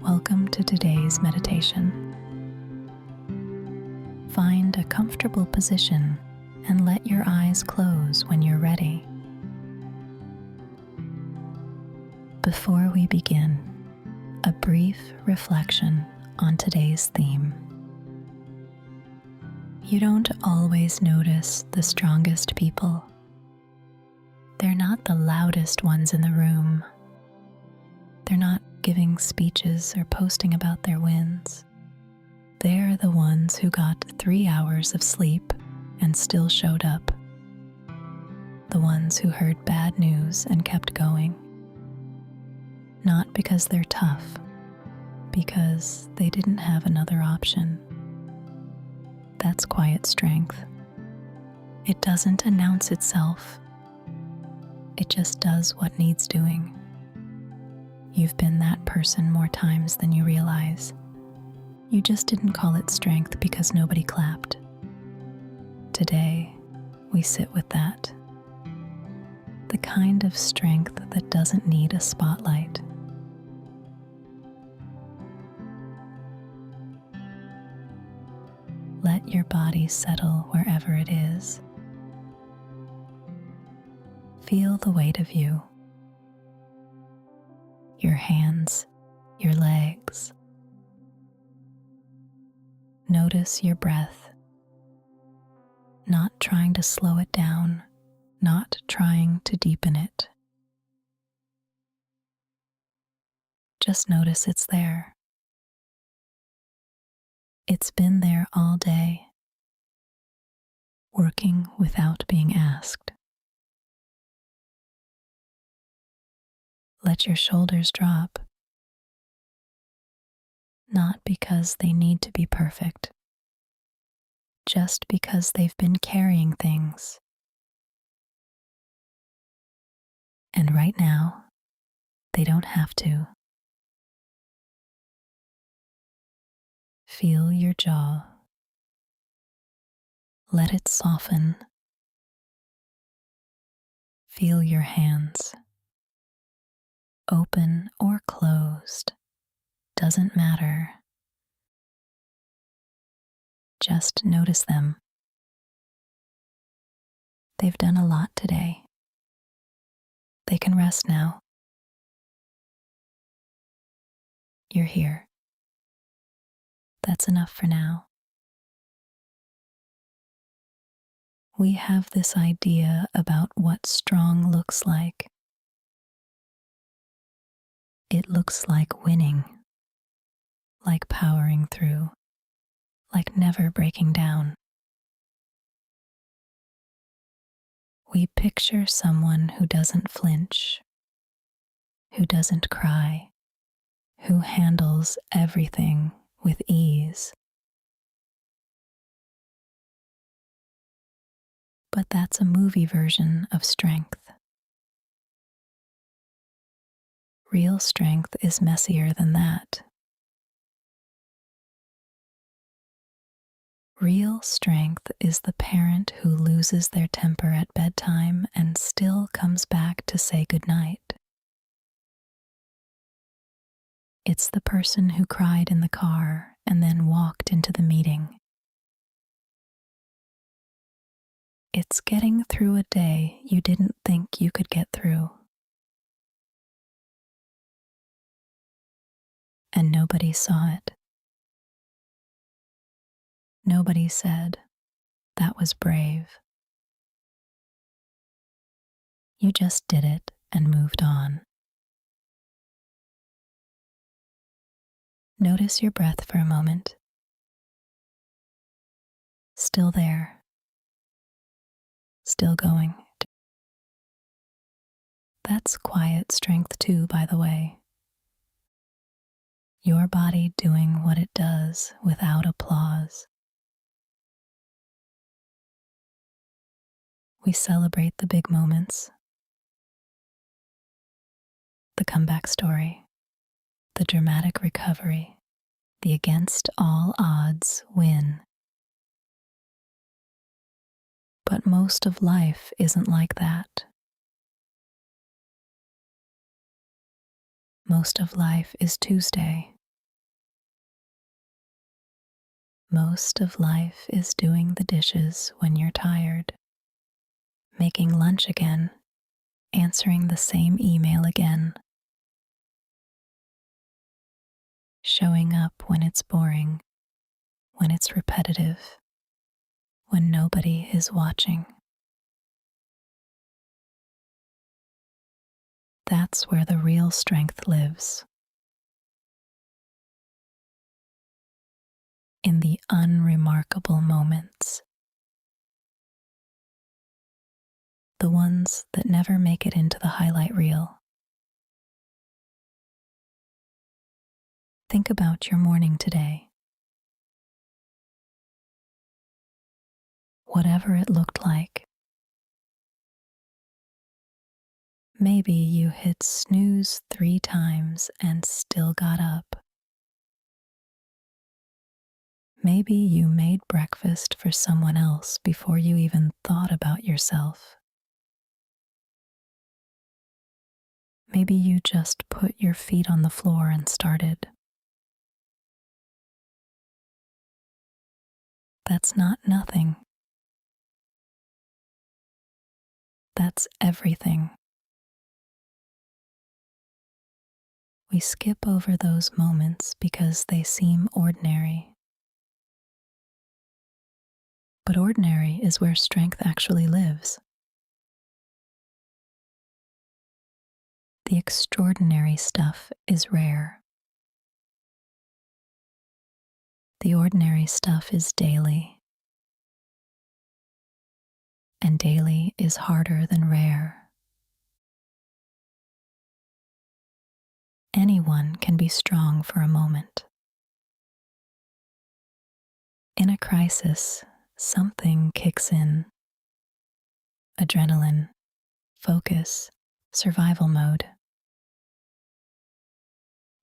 Welcome to today's meditation. Find a comfortable position and let your eyes close when you're ready. Before we begin, a brief reflection on today's theme. You don't always notice the strongest people. They're not the loudest ones in the room. They're not giving speeches or posting about their wins. They're the ones who got 3 hours of sleep and still showed up. The ones who heard bad news and kept going. Not because they're tough, because they didn't have another option. That's quiet strength. It doesn't announce itself. It just does what needs doing. You've been that person more times than you realize. You just didn't call it strength because nobody clapped. Today, we sit with that. The kind of strength that doesn't need a spotlight. Let your body settle wherever it is. Feel the weight of you. Your hands, your legs. Notice your breath. Not trying to slow it down, not trying to deepen it. Just notice it's there. It's been there all day, working without being asked. Let your shoulders drop, not because they need to be perfect, just because they've been carrying things. And right now, they don't have to. Feel your jaw. Let it soften. Feel your hands. Open or closed, doesn't matter. Just notice them. They've done a lot today. They can rest now. You're here. That's enough for now. We have this idea about what strong looks like. It looks like winning, like powering through, like never breaking down. We picture someone who doesn't flinch, who doesn't cry, who handles everything with ease. But that's a movie version of strength. Real strength is messier than that. Real strength is the parent who loses their temper at bedtime and still comes back to say goodnight. It's the person who cried in the car and then walked into the meeting. It's getting through a day you didn't think you could get through. And nobody saw it. Nobody said, "That was brave." You just did it and moved on. Notice your breath for a moment. Still there. Still going. That's quiet strength too, by the way. Your body doing what it does without applause. We celebrate the big moments, the comeback story, the dramatic recovery, the against all odds win. But most of life isn't like that. Most of life is Tuesday, Most of life is doing the dishes when you're tired, making lunch again, answering the same email again, showing up when it's boring, when it's repetitive, when nobody is watching. That's where the real strength lives, in the unremarkable moments, the ones that never make it into the highlight reel. Think about your morning today. Whatever it looked like. Maybe you hit snooze 3 times and still got up. Maybe you made breakfast for someone else before you even thought about yourself. Maybe you just put your feet on the floor and started. That's not nothing. That's everything. We skip over those moments because they seem ordinary. But ordinary is where strength actually lives. The extraordinary stuff is rare. The ordinary stuff is daily. And daily is harder than rare. Anyone can be strong for a moment. In a crisis, something kicks in. Adrenaline, focus, survival mode.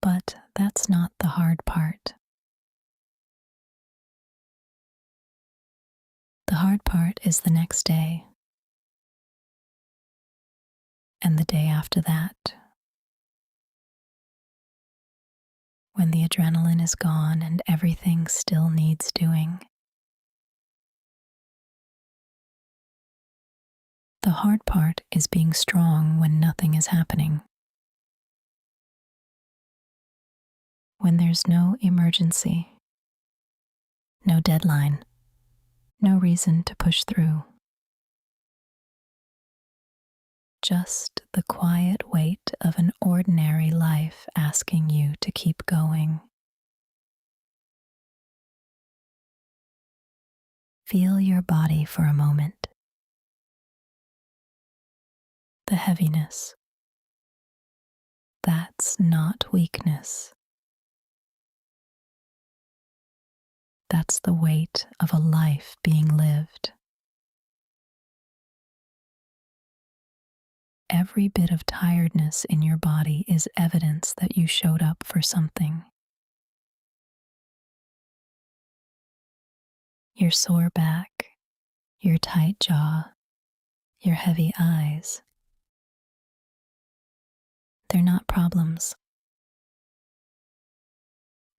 But that's not the hard part. The hard part is the next day, and the day after that, when the adrenaline is gone and everything still needs doing. The hard part is being strong when nothing is happening. When there's no emergency, no deadline, no reason to push through. Just the quiet weight of an ordinary life asking you to keep going. Feel your body for a moment. The heaviness. That's not weakness. That's the weight of a life being lived. Every bit of tiredness in your body is evidence that you showed up for something. Your sore back, your tight jaw, your heavy eyes. They're not problems.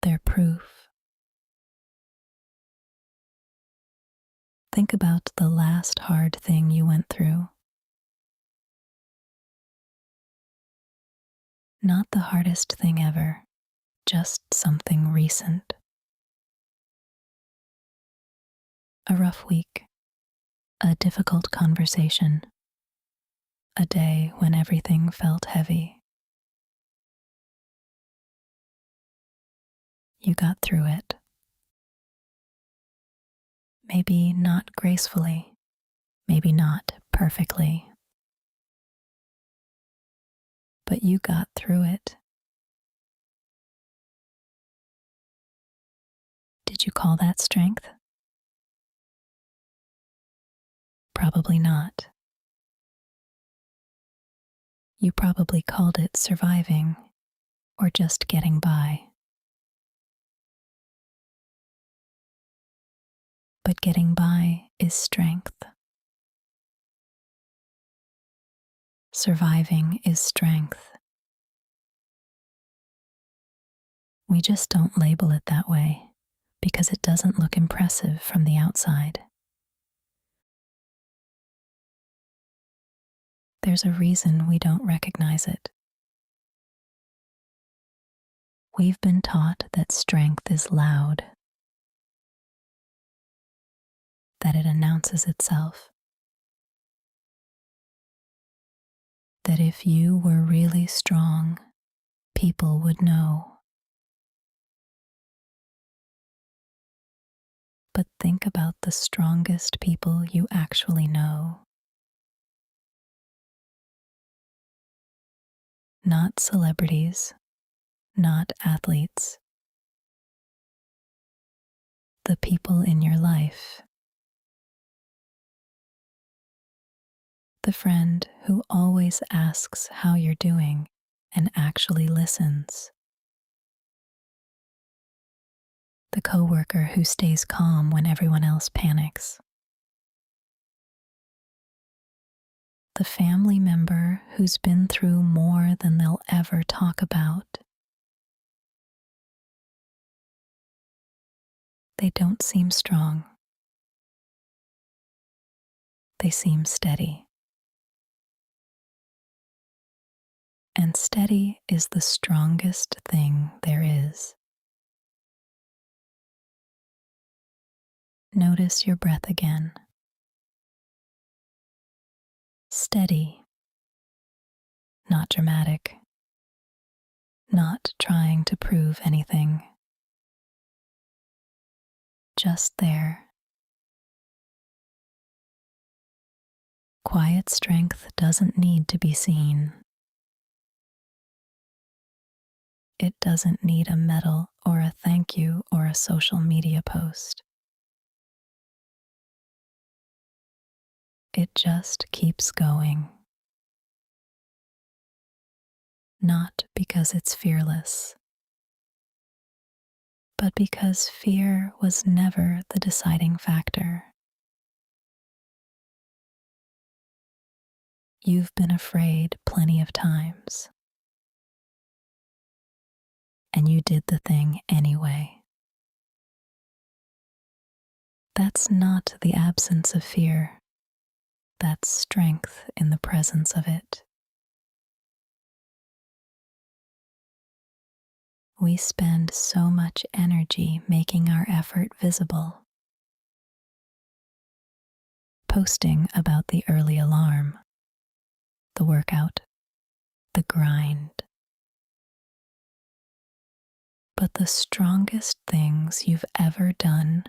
They're proof. Think about the last hard thing you went through. Not the hardest thing ever, just something recent. A rough week, a difficult conversation, a day when everything felt heavy. You got through it. Maybe not gracefully, maybe not perfectly, but you got through it. Did you call that strength? Probably not. You probably called it surviving or just getting by. But getting by is strength. Surviving is strength. We just don't label it that way. because it doesn't look impressive from the outside. There's a reason we don't recognize it. We've been taught that strength is loud, that it announces itself, that if you were really strong, people would know. But think about the strongest people you actually know. Not celebrities, not athletes. The people in your life. The friend who always asks how you're doing and actually listens. The coworker who stays calm when everyone else panics. The family member who's been through more than they'll ever talk about. They don't seem strong. They seem steady. And steady is the strongest thing there is. Notice your breath again. Steady, not dramatic, not trying to prove anything. Just there. Quiet strength doesn't need to be seen. It doesn't need a medal or a thank you or a social media post. It just keeps going. Not because it's fearless, but because fear was never the deciding factor. You've been afraid plenty of times, and you did the thing anyway. That's not the absence of fear. That's strength in the presence of it. We spend so much energy making our effort visible. Posting about the early alarm, the workout, the grind. But the strongest things you've ever done,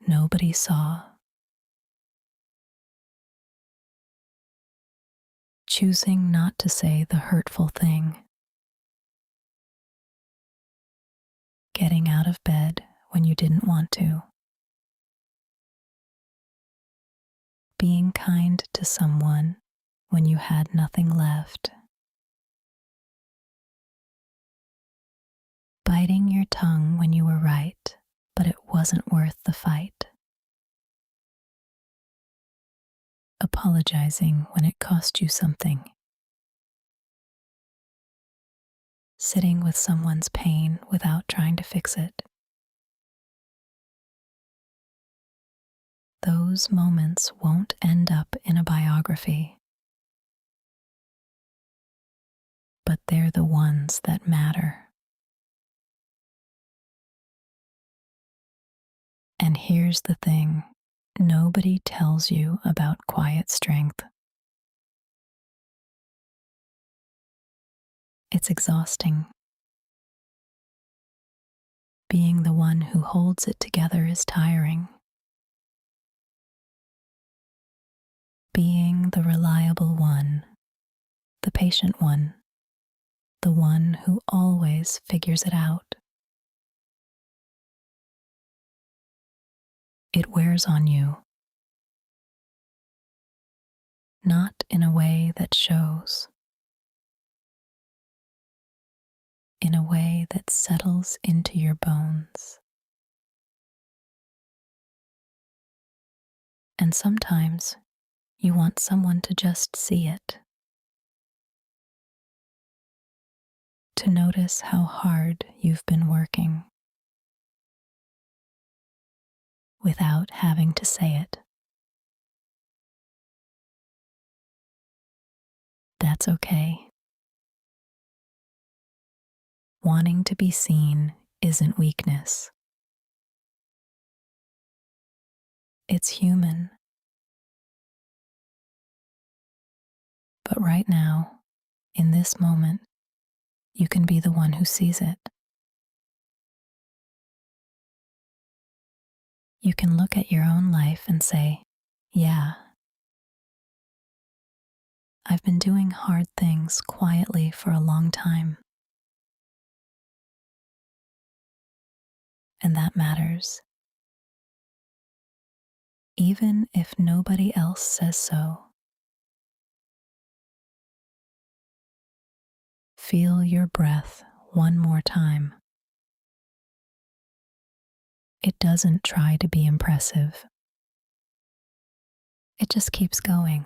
nobody saw. Choosing not to say the hurtful thing. Getting out of bed when you didn't want to. Being kind to someone when you had nothing left. Biting your tongue when you were right, but it wasn't worth the fight. Apologizing when it cost you something. Sitting with someone's pain without trying to fix it. Those moments won't end up in a biography, but they're the ones that matter. And here's the thing, nobody tells you about quiet strength. It's exhausting. Being the one who holds it together is tiring. Being the reliable one, the patient one, the one who always figures it out. It wears on you, not in a way that shows, in a way that settles into your bones. And sometimes you want someone to just see it, to notice how hard you've been working, without having to say it. That's okay. Wanting to be seen isn't weakness. It's human. But right now, in this moment, you can be the one who sees it. You can look at your own life and say, yeah, I've been doing hard things quietly for a long time. And that matters, even if nobody else says so. Feel your breath one more time. It doesn't try to be impressive. It just keeps going.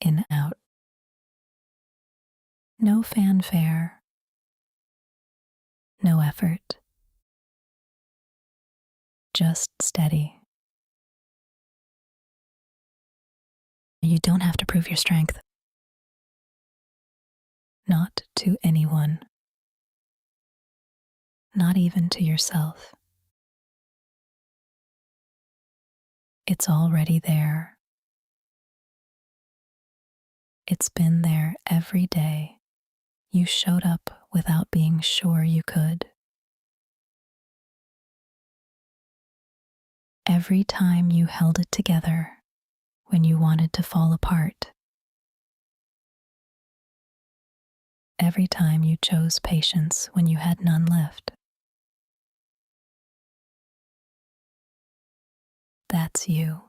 In, out. No fanfare. No effort. Just steady. You don't have to prove your strength. Not to anyone. Not even to yourself. It's already there. It's been there every day. You showed up without being sure you could. Every time you held it together when you wanted to fall apart. Every time you chose patience when you had none left. That's you.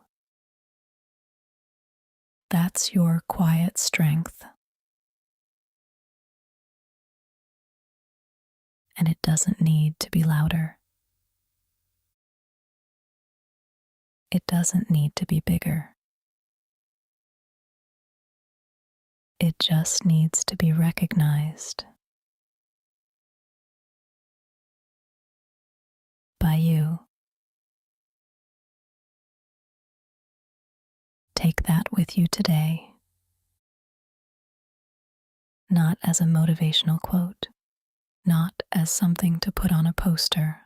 That's your quiet strength. And it doesn't need to be louder. It doesn't need to be bigger. It just needs to be recognized by you. Take that with you today, not as a motivational quote, not as something to put on a poster,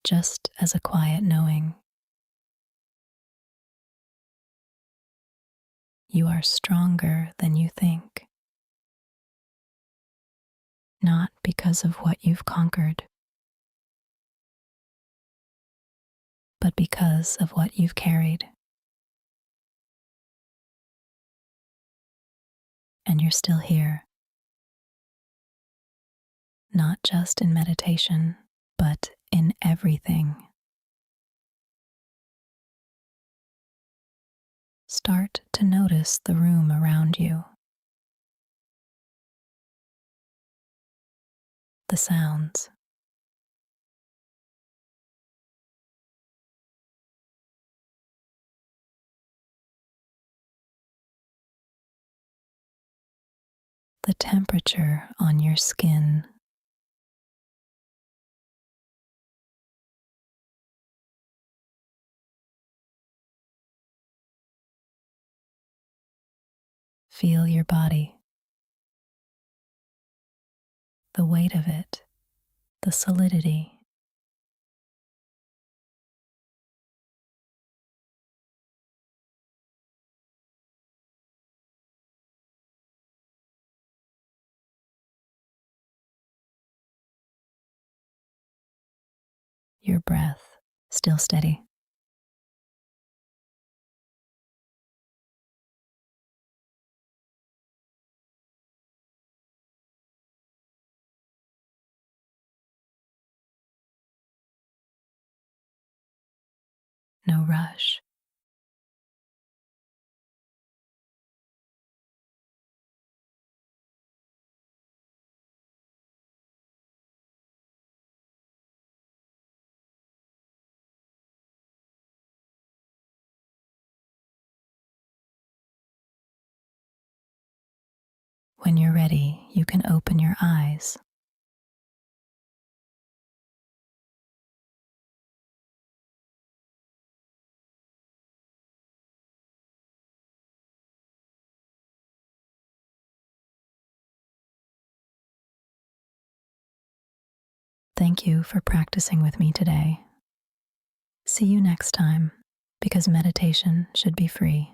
just as a quiet knowing. You are stronger than you think, not because of what you've conquered, but because of what you've carried. And you're still here, not just in meditation, but in everything. Start to notice the room around you, the sounds, the temperature on your skin. Feel your body, the weight of it, the solidity. Your breath still steady. No rush. When you're ready, you can open your eyes. thank you for practicing with me today. See you next time, because meditation should be free.